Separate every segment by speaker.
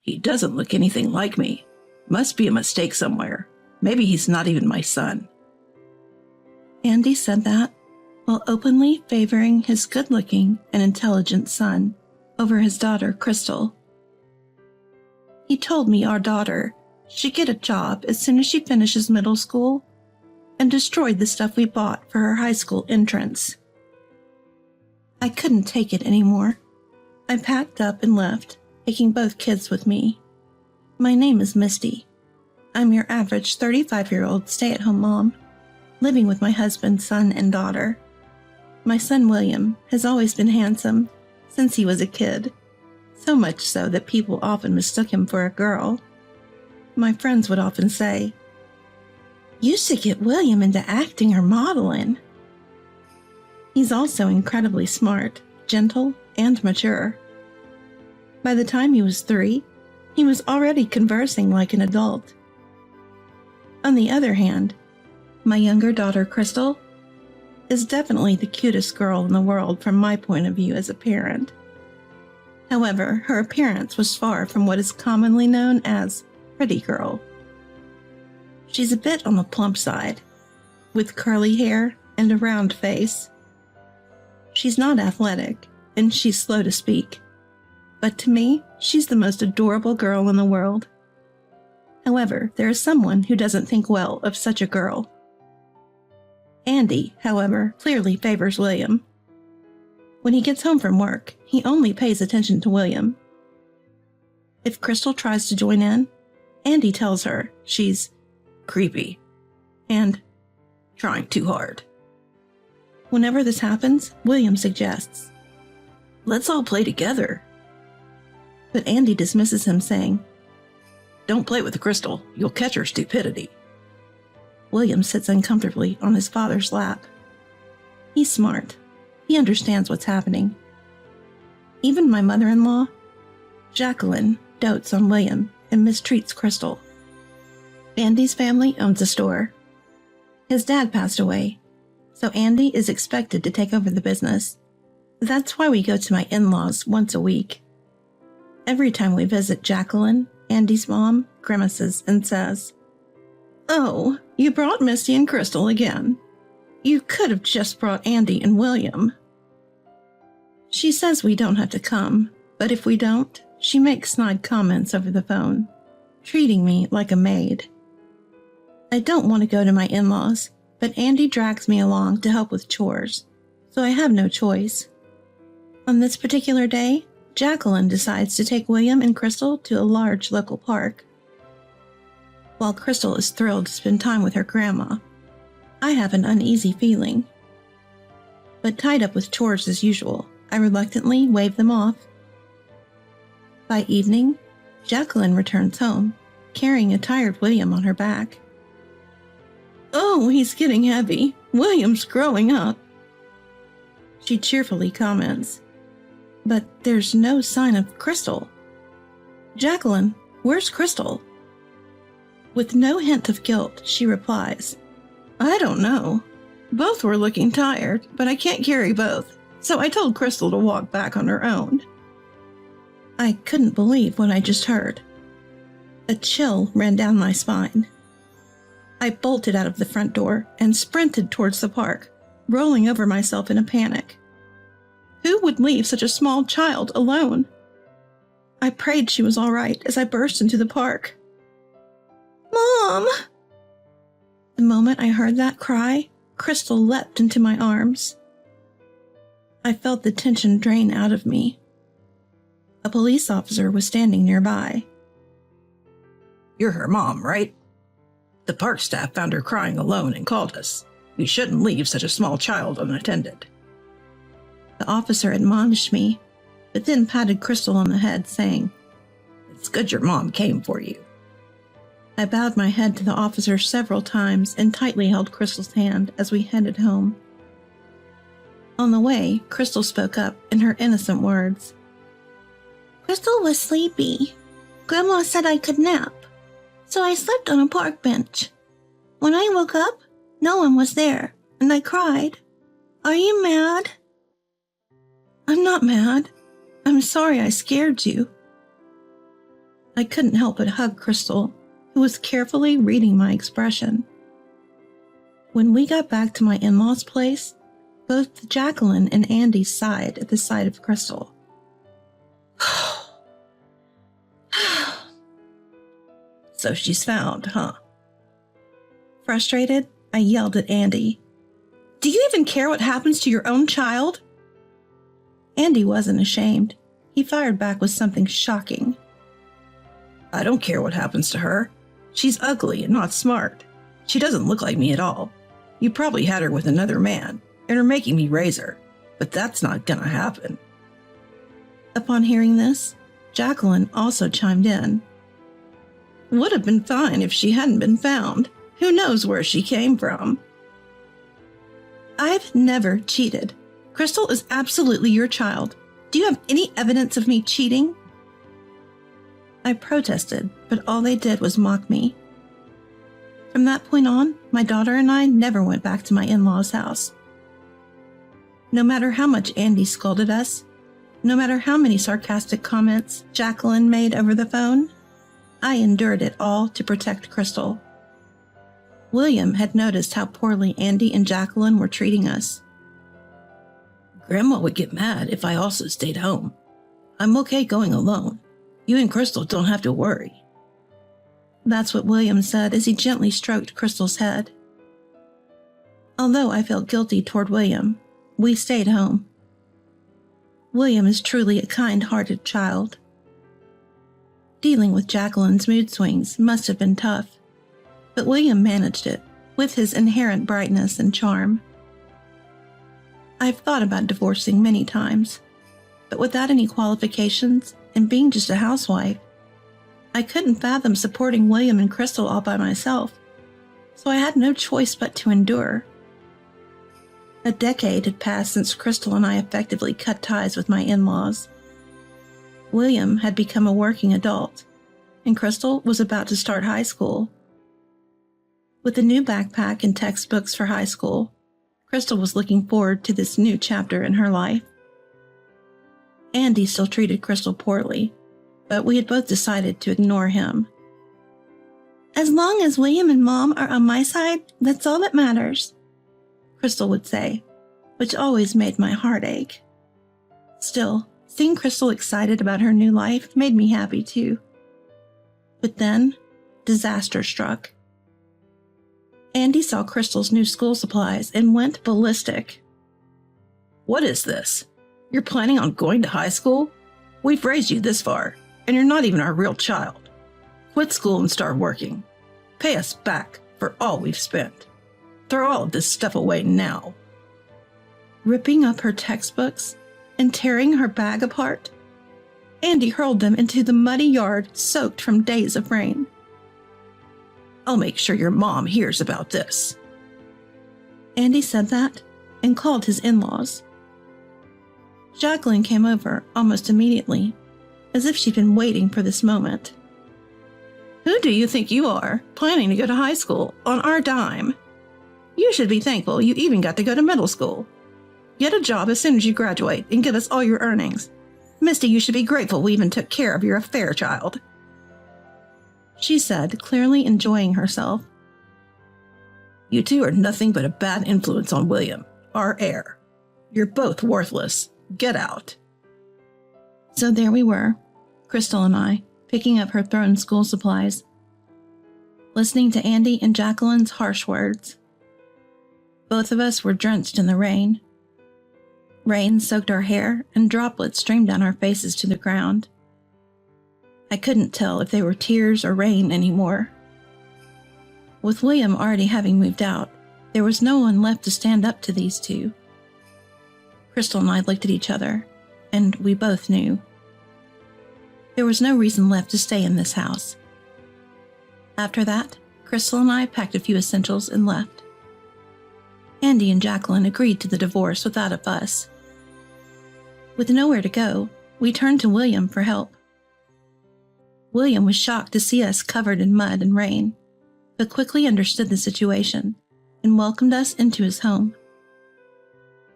Speaker 1: He doesn't look anything like me. Must be a mistake somewhere. Maybe he's not even my son.
Speaker 2: Andy said that while openly favoring his good-looking and intelligent son over his daughter, Crystal. He told me our daughter should get a job as soon as she finishes middle school and destroyed the stuff we bought for her high school entrance. I couldn't take it anymore. I packed up and left, taking both kids with me. My name is Misty. I'm your average 35-year-old stay-at-home mom, living with my husband, son, and daughter. My son William has always been handsome since he was a kid, so much so that people often mistook him for a girl. My friends would often say, "You should get William into acting or modeling." He's also incredibly smart, gentle, and mature. By the time he was 3, he was already conversing like an adult. On the other hand, my younger daughter, Crystal, is definitely the cutest girl in the world from my point of view as a parent. However, her appearance was far from what is commonly known as pretty girl. She's a bit on the plump side, with curly hair and a round face. She's not athletic, and she's slow to speak. But to me, she's the most adorable girl in the world. However, there is someone who doesn't think well of such a girl. Andy, however, clearly favors William. When he gets home from work, he only pays attention to William. If Crystal tries to join in, Andy tells her she's
Speaker 1: creepy
Speaker 2: and
Speaker 1: trying too hard.
Speaker 2: Whenever this happens, William suggests,
Speaker 1: "Let's all play together."
Speaker 2: But Andy dismisses him, saying,
Speaker 1: "Don't play with Crystal. You'll catch her stupidity."
Speaker 2: William sits uncomfortably on his father's lap. He's smart. He understands what's happening. Even my mother-in-law, Jacqueline, dotes on William and mistreats Crystal. Andy's family owns a store. His dad passed away, so Andy is expected to take over the business. That's why we go to my in-laws once a week. Every time we visit Jacqueline, Andy's mom grimaces and says, "Oh, you brought Misty and Crystal again. You could have just brought Andy and William." She says we don't have to come, but if we don't, she makes snide comments over the phone, treating me like a maid. I don't want to go to my in-laws, but Andy drags me along to help with chores, so I have no choice. On this particular day, Jacqueline decides to take William and Crystal to a large local park. While Crystal is thrilled to spend time with her grandma, I have an uneasy feeling. But tied up with chores as usual, I reluctantly wave them off. By evening, Jacqueline returns home, carrying a tired William on her back. "Oh, he's getting heavy. William's growing up," she cheerfully comments. But there's no sign of Crystal. "Jacqueline, where's Crystal?" With no hint of guilt, she replies, "I don't know. Both were looking tired, but I can't carry both, so I told Crystal to walk back on her own." I couldn't believe what I just heard. A chill ran down my spine. I bolted out of the front door and sprinted towards the park, rolling over myself in a panic. Who would leave such a small child alone? I prayed she was all right as I burst into the park. "Mom!" The moment I heard that cry, Crystal leapt into my arms. I felt the tension drain out of me. A police officer was standing nearby.
Speaker 1: "You're her mom, right? The park staff found her crying alone and called us. We shouldn't leave such a small child unattended."
Speaker 2: The officer admonished me, but then patted Crystal on the head, saying,
Speaker 1: "It's good your mom came for you."
Speaker 2: I bowed my head to the officer several times and tightly held Crystal's hand as we headed home. On the way, Crystal spoke up in her innocent words. "Crystal was sleepy. Grandma said I could nap, so I slept on a park bench. When I woke up, no one was there, and I cried. Are you mad?" "I'm not mad. I'm sorry I scared you." I couldn't help but hug Crystal, who was carefully reading my expression. When we got back to my in-laws' place, both Jacqueline and Andy sighed at the sight of Crystal. So she's found, huh? Frustrated, I yelled at Andy. Do you even care what happens to your own child? Andy wasn't ashamed. He fired back with something shocking.
Speaker 1: I don't care what happens to her. She's ugly and not smart. She doesn't look like me at all. You probably had her with another man and are making me raise her, but that's not gonna happen.
Speaker 2: Upon hearing this, Jacqueline also chimed in.
Speaker 1: Would have been fine if she hadn't been found. Who knows where she came from?
Speaker 2: I've never cheated. Crystal is absolutely your child. Do you have any evidence of me cheating? I protested, but all they did was mock me. From that point on, my daughter and I never went back to my in-laws' house. No matter how much Andy scolded us, no matter how many sarcastic comments Jacqueline made over the phone, I endured it all to protect Crystal. William had noticed how poorly Andy and Jacqueline were treating us.
Speaker 1: Grandma would get mad if I also stayed home. I'm okay going alone. You and Crystal don't have to worry.
Speaker 2: That's what William said as he gently stroked Crystal's head. Although I felt guilty toward William, we stayed home. William is truly a kind-hearted child. Dealing with Jacqueline's mood swings must have been tough, but William managed it with his inherent brightness and charm. I've thought about divorcing many times, but without any qualifications and being just a housewife, I couldn't fathom supporting William and Crystal all by myself, so I had no choice but to endure. A decade had passed since Crystal and I effectively cut ties with my in-laws. William had become a working adult, and Crystal was about to start high school. With a new backpack and textbooks for high school, Crystal was looking forward to this new chapter in her life. Andy still treated Crystal poorly, but we had both decided to ignore him. As long as William and Mom are on my side, that's all that matters, Crystal would say, which always made my heart ache. Still, seeing Crystal excited about her new life made me happy too. But then, disaster struck. Andy saw Crystal's new school supplies and went ballistic.
Speaker 1: What is this? You're planning on going to high school? We've raised you this far, and you're not even our real child. Quit school and start working. Pay us back for all we've spent. Throw all of this stuff away now.
Speaker 2: Ripping up her textbooks and tearing her bag apart, Andy hurled them into the muddy yard soaked from days of rain.
Speaker 1: I'll make sure your mom hears about this.
Speaker 2: Andy said that and called his in-laws. Jacqueline came over almost immediately, as if she'd been waiting for this moment.
Speaker 1: Who do you think you are, planning to go to high school on our dime? You should be thankful you even got to go to middle school. Get a job as soon as you graduate and give us all your earnings. Misty, you should be grateful we even took care of your affair child,
Speaker 2: she said, clearly enjoying herself.
Speaker 1: You two are nothing but a bad influence on William, our heir. You're both worthless. Get out.
Speaker 2: So there we were, Crystal and I, picking up her thrown school supplies, listening to Andy and Jacqueline's harsh words. Both of us were drenched in the rain. Rain soaked our hair and droplets streamed down our faces to the ground. I couldn't tell if they were tears or rain anymore. With William already having moved out, there was no one left to stand up to these two. Crystal and I looked at each other, and we both knew. There was no reason left to stay in this house. After that, Crystal and I packed a few essentials and left. Andy and Jacqueline agreed to the divorce without a fuss. With nowhere to go, we turned to William for help. William was shocked to see us covered in mud and rain, but quickly understood the situation and welcomed us into his home.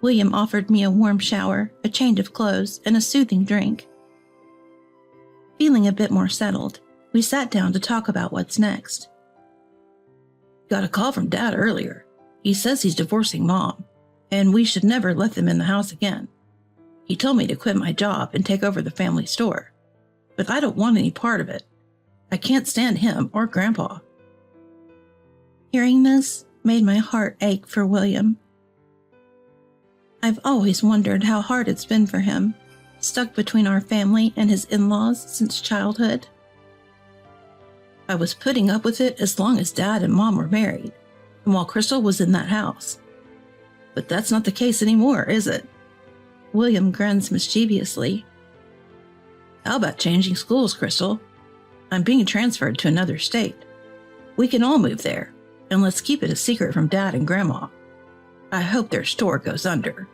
Speaker 2: William offered me a warm shower, a change of clothes, and a soothing drink. Feeling a bit more settled, we sat down to talk about what's next.
Speaker 1: Got a call from Dad earlier. He says he's divorcing Mom, and we should never let them in the house again. He told me to quit my job and take over the family store, but I don't want any part of it. I can't stand him or Grandpa.
Speaker 2: Hearing this made my heart ache for William. I've always wondered how hard it's been for him, stuck between our family and his in-laws since childhood.
Speaker 1: I was putting up with it as long as Dad and Mom were married, and while Crystal was in that house. But that's not the case anymore, is it?
Speaker 2: William grins mischievously.
Speaker 1: How about changing schools, Crystal? I'm being transferred to another state. We can all move there, and let's keep it a secret from Dad and Grandma. I hope their store goes under.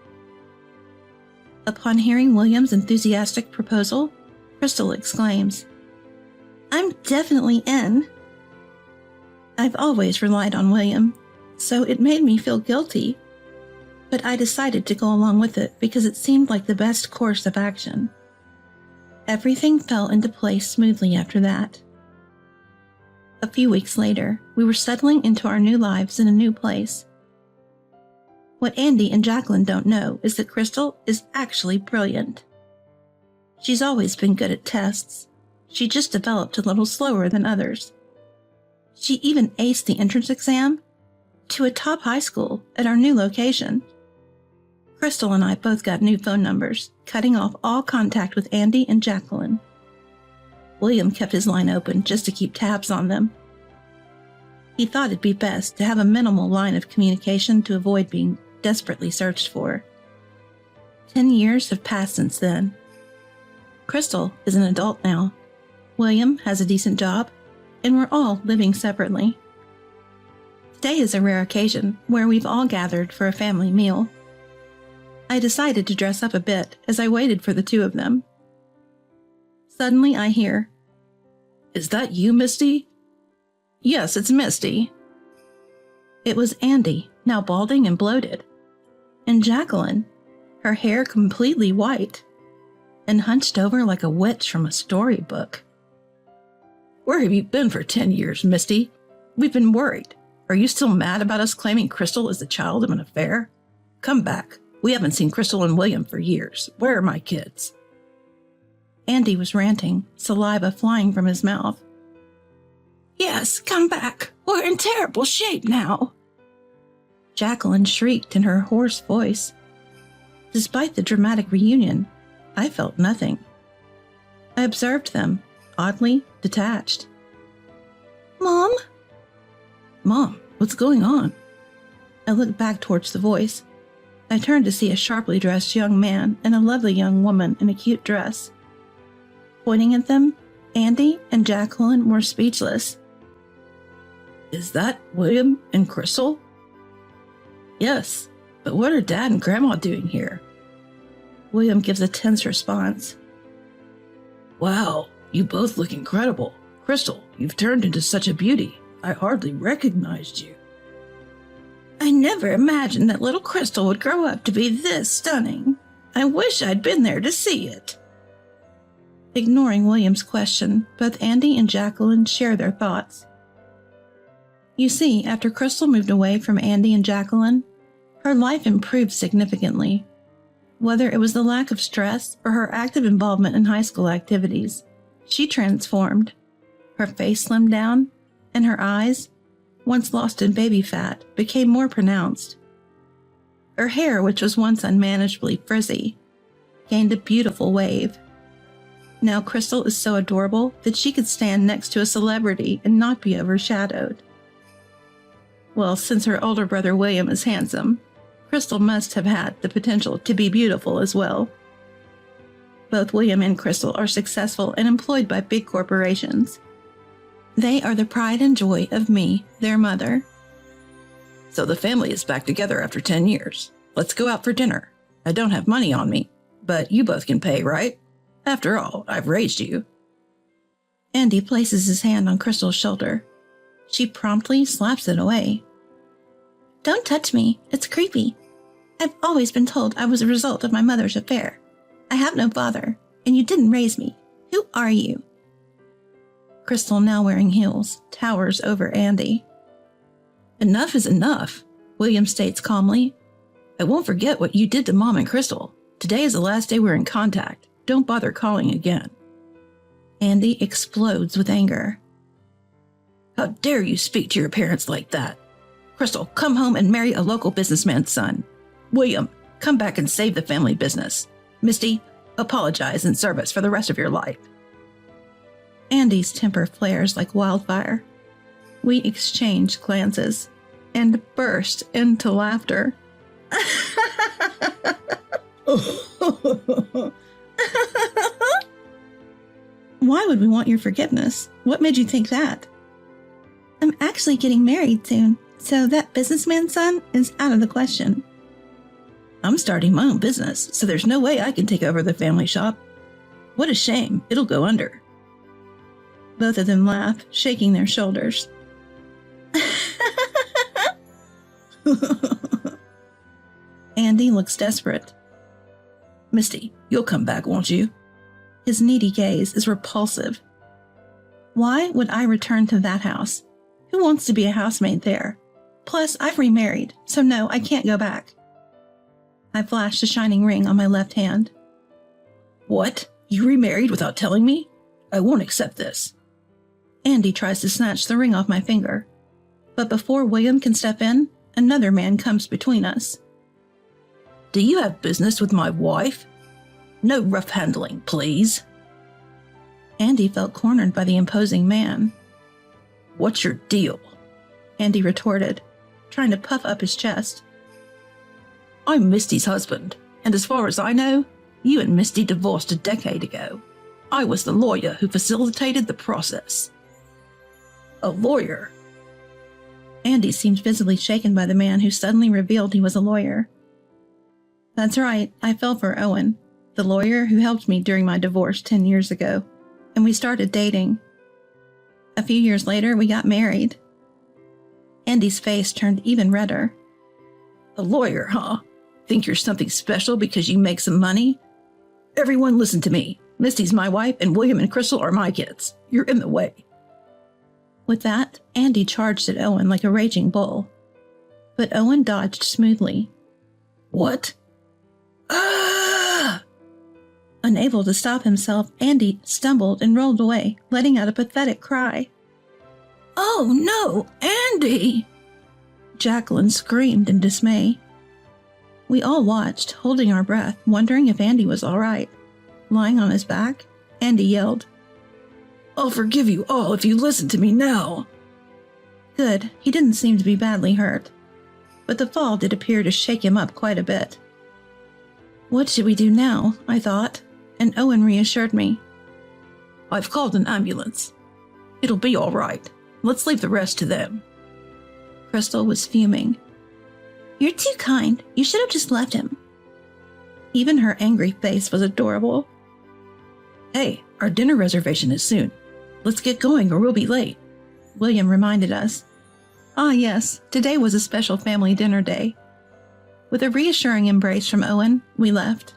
Speaker 2: Upon hearing William's enthusiastic proposal, Crystal exclaims, "I'm definitely in." I've always relied on William, so it made me feel guilty. But I decided to go along with it because it seemed like the best course of action. Everything fell into place smoothly after that. A few weeks later, we were settling into our new lives in a new place. What Andy and Jacqueline don't know is that Crystal is actually brilliant. She's always been good at tests. She just developed a little slower than others. She even aced the entrance exam to a top high school at our new location. Crystal and I both got new phone numbers, cutting off all contact with Andy and Jacqueline. William kept his line open just to keep tabs on them. He thought it'd be best to have a minimal line of communication to avoid being desperately searched for. 10 years have passed since then. Crystal is an adult now. William has a decent job, and we're all living separately. Today is a rare occasion where we've all gathered for a family meal. I decided to dress up a bit as I waited for the two of them. Suddenly I hear,
Speaker 1: "Is that you, Misty?" "Yes, it's Misty."
Speaker 2: It was Andy, now balding and bloated, and Jacqueline, her hair completely white, and hunched over like a witch from a storybook.
Speaker 1: "Where have you been for 10 years, Misty? We've been worried. Are you still mad about us claiming Crystal as the child of an affair? Come back. We haven't seen Crystal and William for years. Where are my kids?"
Speaker 2: Andy was ranting, saliva flying from his mouth.
Speaker 1: "Yes, come back. We're in terrible shape now."
Speaker 2: Jacqueline shrieked in her hoarse voice. Despite the dramatic reunion, I felt nothing. I observed them, oddly detached.
Speaker 1: "Mom? Mom, what's going on?"
Speaker 2: I looked back towards the voice. I turned to see a sharply dressed young man and a lovely young woman in a cute dress. Pointing at them, Andy and Jacqueline were speechless.
Speaker 1: "Is that William and Crystal?" "Yes, but what are Dad and Grandma doing here?"
Speaker 2: William gives a tense response.
Speaker 1: "Wow, you both look incredible. Crystal, you've turned into such a beauty. I hardly recognized you."
Speaker 2: "I never imagined that little Crystal would grow up to be this stunning. I wish I'd been there to see it." Ignoring William's question, both Andy and Jacqueline share their thoughts. You see, after Crystal moved away from Andy and Jacqueline, her life improved significantly. Whether it was the lack of stress or her active involvement in high school activities, she transformed. Her face slimmed down, and her eyes, once lost in baby fat, became more pronounced. Her hair, which was once unmanageably frizzy, gained a beautiful wave. Now Crystal is so adorable that she could stand next to a celebrity and not be overshadowed. Well, since her older brother William is handsome, Crystal must have had the potential to be beautiful as well. Both William and Crystal are successful and employed by big corporations. They are the pride and joy of me, their mother.
Speaker 1: "So the family is back together after 10 years. Let's go out for dinner. I don't have money on me, but you both can pay, right? After all, I've raised you."
Speaker 2: Andy places his hand on Crystal's shoulder. She promptly slaps it away. "Don't touch me. It's creepy. I've always been told I was a result of my mother's affair. I have no father, and you didn't raise me. Who are you? Crystal, now wearing heels, towers over Andy.
Speaker 1: Enough is enough, William states calmly. I won't forget what you did to Mom and Crystal. Today is the last day we're in contact. Don't bother calling again.
Speaker 2: Andy explodes with anger.
Speaker 1: How dare you speak to your parents like that? Crystal, come home and marry a local businessman's son. William, come back and save the family business. Misty, apologize and serve us for the rest of your life.
Speaker 2: Andy's temper flares like wildfire. We exchange glances and burst into laughter. Why would we want your forgiveness? What made you think that? I'm actually getting married soon, so that businessman's son is out of the question.
Speaker 1: I'm starting my own business, so there's no way I can take over the family shop. What a shame. It'll go under.
Speaker 2: Both of them laugh, shaking their shoulders. Andy looks desperate.
Speaker 1: Misty, you'll come back, won't you?
Speaker 2: His needy gaze is repulsive. Why would I return to that house? Who wants to be a housemaid there? Plus, I've remarried, so no, I can't go back. I flash the shining ring on my left hand.
Speaker 1: What? You remarried without telling me? I won't accept this.
Speaker 2: Andy tries to snatch the ring off my finger. But before William can step in, another man comes between us.
Speaker 1: Do you have business with my wife? No rough handling, please.
Speaker 2: Andy felt cornered by the imposing man.
Speaker 1: What's your deal?
Speaker 2: Andy retorted, trying to puff up his chest.
Speaker 1: I'm Misty's husband, and as far as I know, you and Misty divorced a decade ago. I was the lawyer who facilitated the process. A lawyer?
Speaker 2: Andy seemed visibly shaken by the man who suddenly revealed he was a lawyer. That's right, I fell for Owen, the lawyer who helped me during my divorce 10 years ago, and we started dating. A few years later, we got married. Andy's face turned even redder.
Speaker 1: A lawyer, huh? Think you're something special because you make some money? Everyone listen to me. Misty's my wife, and William and Crystal are my kids. You're in the way.
Speaker 2: With that, Andy charged at Owen like a raging bull. But Owen dodged smoothly.
Speaker 1: What? Ah!
Speaker 2: Unable to stop himself, Andy stumbled and rolled away, letting out a pathetic cry.
Speaker 1: Oh no, Andy!
Speaker 2: Jacqueline screamed in dismay. We all watched, holding our breath, wondering if Andy was all right. Lying on his back, Andy yelled,
Speaker 1: I'll forgive you all if you listen to me now.
Speaker 2: Good, he didn't seem to be badly hurt. But the fall did appear to shake him up quite a bit. What should we do now? I thought, and Owen reassured me.
Speaker 1: I've called an ambulance. It'll be all right. Let's leave the rest to them.
Speaker 2: Crystal was fuming. You're too kind. You should have just left him. Even her angry face was adorable.
Speaker 1: Hey, our dinner reservation is soon. Let's get going or we'll be late.
Speaker 2: William reminded us. Ah, yes, today was a special family dinner day. With a reassuring embrace from Owen, we left.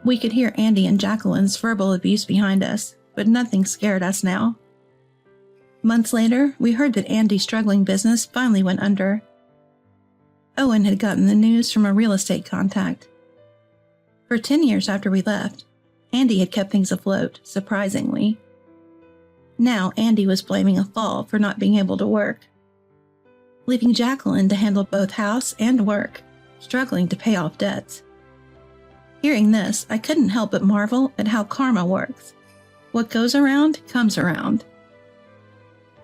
Speaker 2: We could hear Andy and Jacqueline's verbal abuse behind us, but nothing scared us now. Months later, we heard that Andy's struggling business finally went under. Owen had gotten the news from a real estate contact. For 10 years after we left, Andy had kept things afloat, surprisingly. Now Andy was blaming a fall for not being able to work, leaving Jacqueline to handle both house and work, struggling to pay off debts. Hearing this, I couldn't help but marvel at how karma works. What goes around comes around.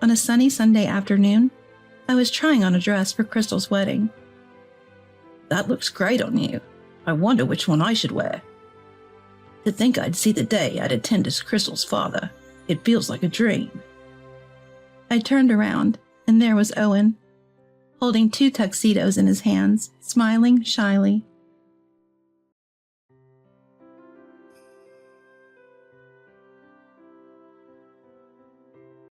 Speaker 2: On a sunny Sunday afternoon, I was trying on a dress for Crystal's wedding.
Speaker 1: That looks great on you. I wonder which one I should wear. To think I'd see the day I'd attend as Crystal's father. It feels like a dream.
Speaker 2: I turned around, and there was Owen, holding 2 tuxedos in his hands, smiling shyly.